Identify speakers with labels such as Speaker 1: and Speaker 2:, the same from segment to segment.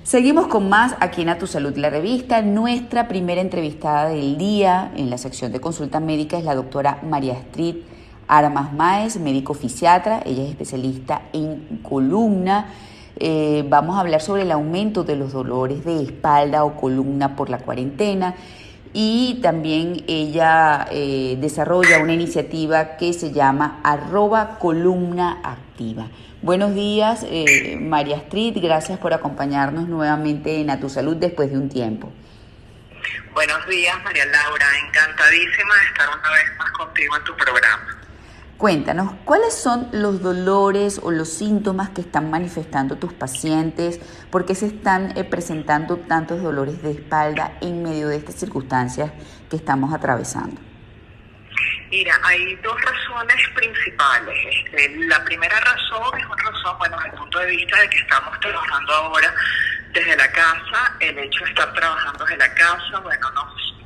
Speaker 1: Seguimos con más aquí en A Tu Salud, la revista. Nuestra primera entrevistada del día en la sección de consulta médica es la doctora María Astrid Armas Máez, médico fisiatra. Ella es especialista en columna. Vamos a hablar sobre el aumento de los dolores de espalda o columna por la cuarentena. Y también ella desarrolla una iniciativa que se llama @columnaactiva. Buenos días, María Astrid, gracias por acompañarnos nuevamente en A Tu Salud después de un tiempo.
Speaker 2: Buenos días, María Laura, encantadísima de estar una vez más contigo en tu programa.
Speaker 1: Cuéntanos, ¿cuáles son los dolores o los síntomas que están manifestando tus pacientes? ¿Por qué se están presentando tantos dolores de espalda en medio de estas circunstancias que estamos atravesando?
Speaker 2: Mira, hay dos razones principales. La primera razón es una razón, desde el punto de vista de que estamos trabajando ahora desde la casa. El hecho de estar trabajando desde la casa,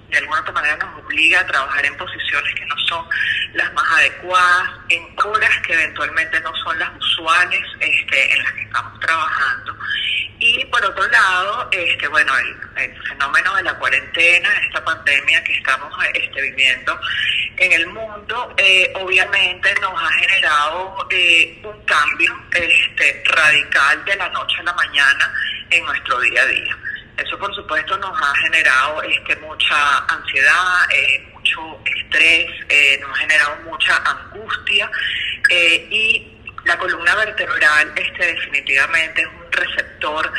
Speaker 2: de alguna otra manera nos obliga a trabajar en posiciones que no son las más adecuadas, en horas que eventualmente no son las usuales en las que estamos trabajando. Y por otro lado, el fenómeno de la cuarentena, esta pandemia que estamos viviendo en el mundo, obviamente nos ha generado un cambio radical de la noche a la mañana en nuestro día a día. Eso, por supuesto, nos ha generado mucha ansiedad, mucho estrés, nos ha generado mucha angustia y la columna vertebral definitivamente es un receptor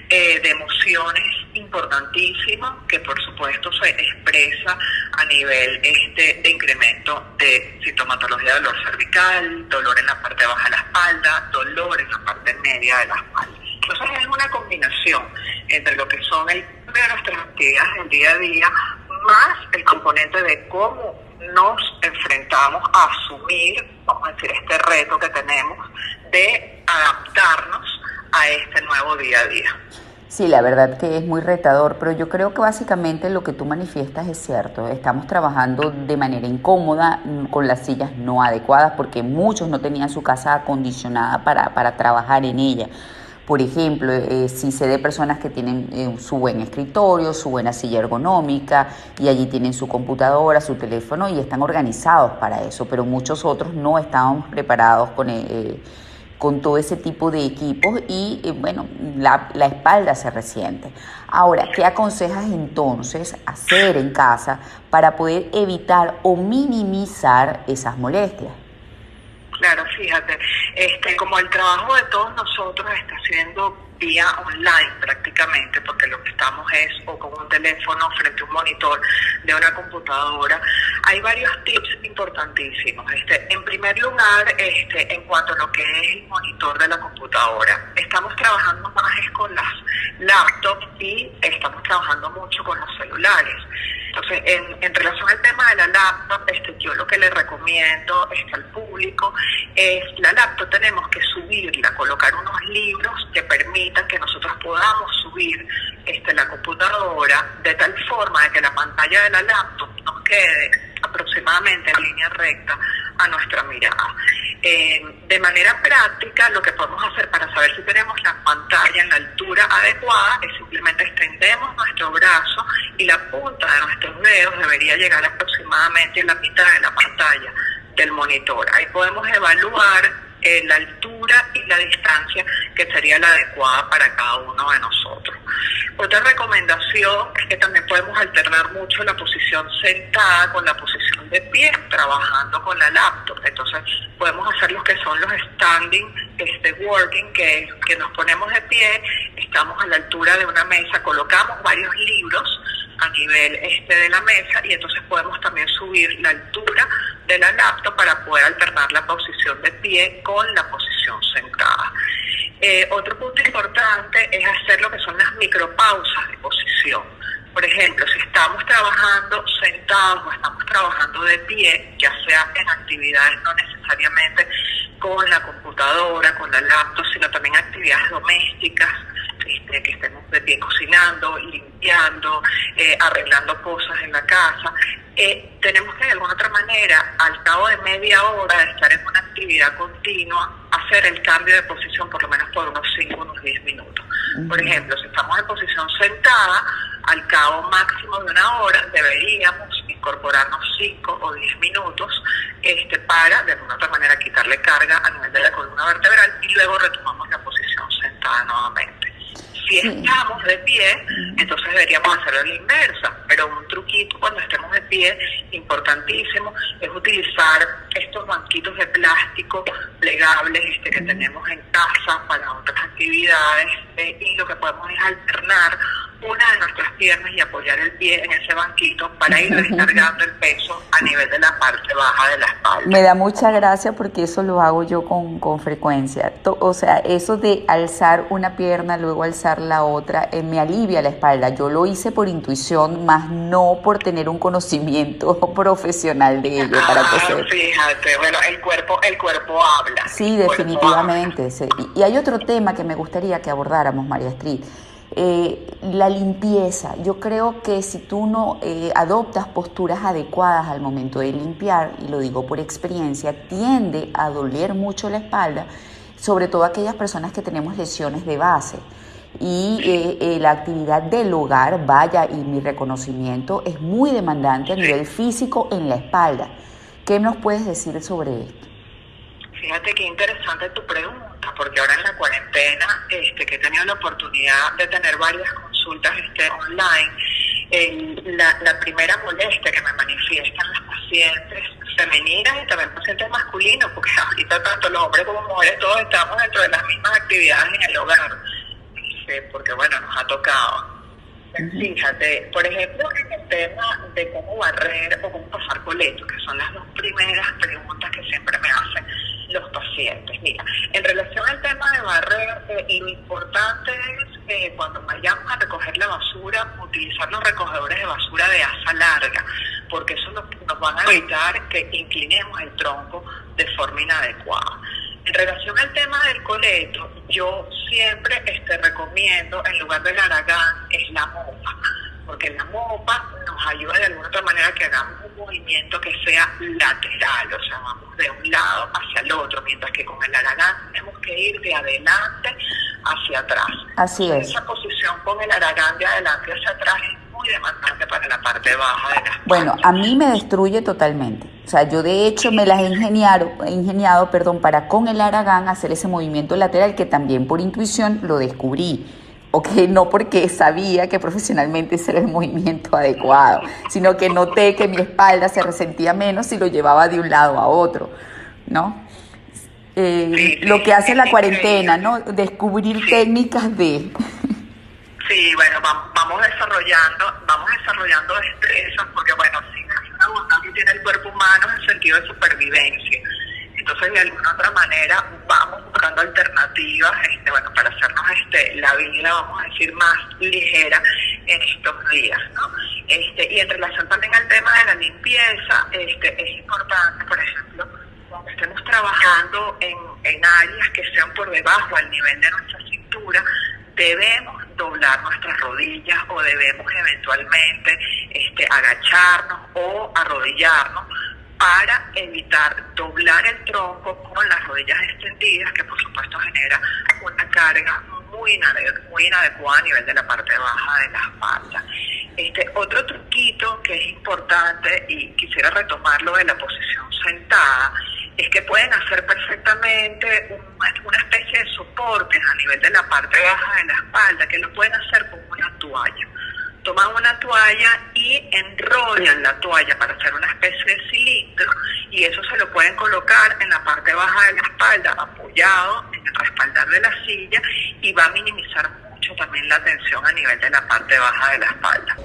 Speaker 2: de emociones importantísimo que, por supuesto, se expresa a nivel de incremento de sintomatología de dolor cervical, dolor en la parte baja de la espalda, dolor en la parte media de la espalda. Entonces es una combinación entre lo que son el cambio de nuestras actividades del día a día, más el componente de cómo nos enfrentamos a asumir, vamos a decir, este reto que tenemos de adaptarnos a este nuevo día a día.
Speaker 1: Sí, la verdad que es muy retador, pero yo creo que básicamente lo que tú manifiestas es cierto. Estamos trabajando de manera incómoda, con las sillas no adecuadas, porque muchos no tenían su casa acondicionada para trabajar en ella. Por ejemplo, sí sé de personas que tienen su buen escritorio, su buena silla ergonómica y allí tienen su computadora, su teléfono y están organizados para eso, pero muchos otros no estábamos preparados con todo ese tipo de equipos y la espalda se resiente. Ahora, ¿qué aconsejas entonces hacer en casa para poder evitar o minimizar esas molestias?
Speaker 2: Claro, fíjate, como el trabajo de todos nosotros está siendo vía online prácticamente, porque lo que estamos es o con un teléfono frente a un monitor de una computadora, hay varios tips importantísimos. En primer lugar, en cuanto a lo que es el monitor de la computadora, estamos trabajando más con las laptops y estamos trabajando mucho con los celulares. Entonces, en relación al tema de la laptop, yo lo que le recomiendo al público es la laptop tenemos que subirla, colocar unos libros que permitan que nosotros podamos subir la computadora de tal forma de que la pantalla de la laptop nos quede aproximadamente en línea recta a nuestra mirada. De manera práctica, lo que podemos hacer para saber si tenemos la pantalla en la altura adecuada es simplemente extendemos nuestro brazo y la punta de nuestros dedos debería llegar aproximadamente a la mitad de la pantalla del monitor. Ahí podemos evaluar la altura y la distancia que sería la adecuada para cada uno de nosotros. Otra recomendación es que también podemos alternar mucho la posición sentada con la posición de pie, trabajando con la laptop. Entonces podemos hacer lo que son los standing working, que nos ponemos de pie, estamos a la altura de una mesa, colocamos varios libros a nivel de la mesa y entonces podemos también subir la altura de la laptop para poder alternar la posición de pie con la posición sentada. Otro punto importante es hacer lo que son las micropausas de posición. Por ejemplo, si estamos trabajando sentados o estamos trabajando de pie, ya sea en actividades no necesariamente con la computadora, con la laptop, sino también actividades domésticas, que estemos de pie cocinando, limpiando, arreglando cosas en la casa, tenemos que de alguna otra manera, al cabo de media hora de estar en una actividad continua, hacer el cambio de posición por lo menos por unos 5 o unos 10 minutos. Por ejemplo, si estamos en posición sentada, al cabo máximo de una hora deberíamos incorporarnos 5 o 10 minutos para, de alguna otra manera, quitarle carga a nivel de la columna vertebral y luego retomamos la posición sentada nuevamente. Si estamos de pie, entonces deberíamos hacerlo a la inversa, pero un truquito cuando estemos de pie, importantísimo, es utilizar estos banquitos de plástico plegables que tenemos en casa para otras actividades y lo que podemos es alternar una de nuestras piernas y apoyar el pie en ese banquito para ir descargando el peso a nivel de la parte baja de la espalda.
Speaker 1: Me da mucha gracia porque eso lo hago yo con frecuencia. O sea, eso de alzar una pierna, luego alzar la otra, me alivia la espalda. Yo lo hice por intuición, más no por tener un conocimiento profesional de ello para coser.
Speaker 2: Fíjate, bueno, el cuerpo habla.
Speaker 1: Sí, definitivamente. Y hay otro tema que me gustaría que abordáramos, María Astrid. La limpieza. Yo creo que si tú no adoptas posturas adecuadas al momento de limpiar, y lo digo por experiencia, tiende a doler mucho la espalda, sobre todo aquellas personas que tenemos lesiones de base. Y la actividad del hogar, vaya, y mi reconocimiento, es muy demandante a nivel físico en la espalda. ¿Qué nos puedes decir sobre esto?
Speaker 2: Fíjate qué interesante tu pregunta, porque ahora en la cuarentena, que he tenido la oportunidad de tener varias consultas online, la primera molestia que me manifiestan las pacientes femeninas y también pacientes masculinos, porque ahorita tanto los hombres como mujeres todos estamos dentro de las mismas actividades en el hogar, porque bueno, nos ha tocado. Fíjate, por ejemplo, en el tema de cómo barrer o cómo pasar coleto, que son las dos primeras preguntas que siempre me hacen los pacientes. Mira, en relación al tema de barrer, lo importante es cuando vayamos a recoger la basura, utilizar los recogedores de basura de asa larga, porque eso nos van a evitar que inclinemos el tronco de forma inadecuada. En relación al tema del coleto, yo siempre recomiendo, en lugar del aragán, es la mopa, porque la mopa nos ayuda de alguna otra manera que hagamos un movimiento que sea lateral, o sea, vamos de un lado hacia el otro, mientras que con el aragán tenemos que ir de adelante hacia atrás.
Speaker 1: Así es.
Speaker 2: Esa posición con el aragán de adelante hacia atrás es muy demandante para la parte baja de la espalda.
Speaker 1: Bueno, a mí me destruye totalmente. O sea, yo de hecho me las he ingeniado, para con el aragán hacer ese movimiento lateral que también por intuición lo descubrí. No porque sabía que profesionalmente ese era el movimiento adecuado, sino que noté que mi espalda se resentía menos si lo llevaba de un lado a otro, ¿no? Lo que hace la cuarentena, ¿no? Descubrir técnicas de...
Speaker 2: Sí, bueno, vamos desarrollando destrezas, porque bueno, sin una bondad que tiene el cuerpo humano es el sentido de supervivencia. Entonces, de alguna otra manera, vamos buscando alternativas, para hacernos la vida, vamos a decir, más ligera en estos días, ¿no? Y en relación también al tema de la limpieza, es importante, por ejemplo, cuando estemos trabajando en áreas que sean por debajo al nivel de nuestra cintura, debemos doblar nuestras rodillas o debemos eventualmente agacharnos o arrodillarnos para evitar doblar el tronco con las rodillas extendidas, que por supuesto genera una carga muy inadecuada a nivel de la parte baja de la espalda. Otro truquito que es importante, y quisiera retomarlo de la posición sentada, es que pueden hacer perfectamente una especie de soportes a nivel de la parte baja de la espalda, que lo pueden hacer con una toalla. Toman una toalla y enrollan la toalla para hacer una especie de cilindro, y eso se lo pueden colocar en la parte baja de la espalda, apoyado en el respaldar de la silla, y va a minimizar mucho también la tensión a nivel de la parte baja de la espalda.